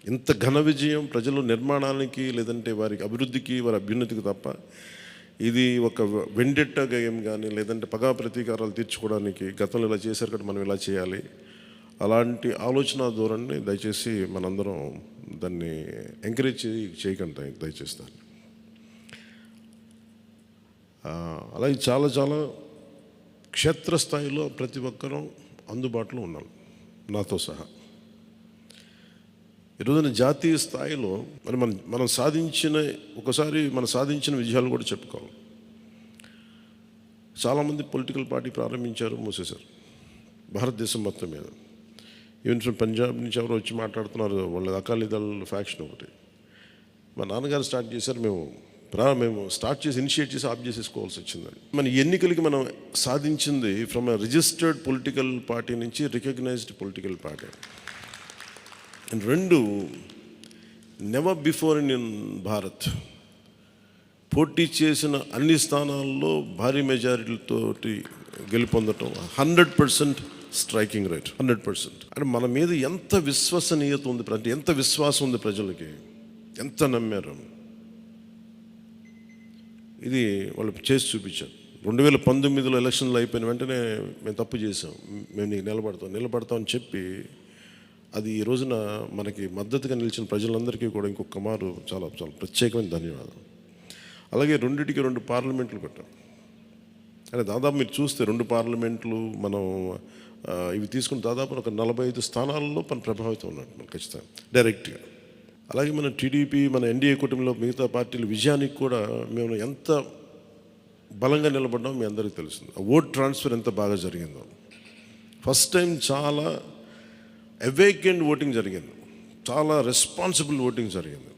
ఇంత ఘన విజయం ప్రజల నిర్మాణానికి లేదంటే వారికి అభివృద్ధికి వారి అభ్యున్నతికి తప్ప ఇది ఒక వెండెట్ట గేమ్ కానీ లేదంటే పగా ప్రతీకారాలు తీర్చుకోవడానికి గతంలో ఇలా చేశారు కాబట్టి మనం ఇలా చేయాలి అలాంటి ఆలోచన ధోరణిని దయచేసి మనందరం దాన్ని ఎంకరేజ్ చేయకండి దయచేసి దాన్ని. అలాగే చాలా చాలా క్షేత్రస్థాయిలో ప్రతి ఒక్కరూ అందుబాటులో ఉన్నాం నాతో సహా. ఈరోజున జాతీయ స్థాయిలో మరి మనం సాధించిన విజయాలు కూడా చెప్పుకోవాలి. చాలామంది పొలిటికల్ పార్టీ ప్రారంభించారు, మూసేశారు భారతదేశం మొత్తం మీద. ఈవెన్ ఫ్రమ్ పంజాబ్ నుంచి ఎవరు వచ్చి మాట్లాడుతున్నారు, వాళ్ళ అకాలీదళ్ ఫ్యాక్షన్ ఒకటి. మా నాన్నగారు స్టార్ట్ చేశారు, మేము స్టార్ట్ చేసి ఇనిషియేట్ చేసి ఆఫ్ చేసేసుకోవాల్సి వచ్చిందని. మన ఎన్నికలకి మనం సాధించింది from a registered political party నుంచి రికగ్నైజ్డ్ పొలిటికల్ పార్టీ. అండ్ రెండు, నెవర్ బిఫోర్ ఇన్ భారత్ పోటీ చేసిన అన్ని స్థానాల్లో భారీ మెజారిటీలతోటి గెలుపొందటం 100% స్ట్రైకింగ్ రేట్, 100%. అంటే మన మీద ఎంత విశ్వసనీయత ఉంది, అంటే ఎంత విశ్వాసం ఉంది ప్రజలకి, ఎంత నమ్మారు, ఇది వాళ్ళు చేసి చూపించారు. 2019లో ఎలక్షన్లు అయిపోయిన వెంటనే మేము తప్పు చేసాం, మేము నీకు నిలబడతాం అని చెప్పి అది ఈ రోజున మనకి మద్దతుగా నిలిచిన ప్రజలందరికీ కూడా ఇంకొక మారు చాలా చాలా ప్రత్యేకమైన ధన్యవాదాలు. అలాగే 2 పార్లమెంట్లు పెట్టాం. అంటే దాదాపు మీరు చూస్తే 2 పార్లమెంట్లు మనం ఇవి తీసుకుని దాదాపు ఒక 45 స్థానాల్లో మనం ప్రభావితం ఉన్నట్టు మనం ఖచ్చితంగా డైరెక్ట్గా. అలాగే మన టీడీపీ, మన ఎన్డీఏ కుటుంబంలో మిగతా పార్టీల విజయానికి కూడా మేము ఎంత బలంగా నిలబడ్డామో మీ అందరికీ తెలుస్తుంది. ఆ ఓట్ ట్రాన్స్ఫర్ ఎంత బాగా జరిగిందో. ఫస్ట్ టైం చాలా అవేకెండ్ ఓటింగ్ జరిగింది, చాలా రెస్పాన్సిబుల్ ఓటింగ్ జరిగింది.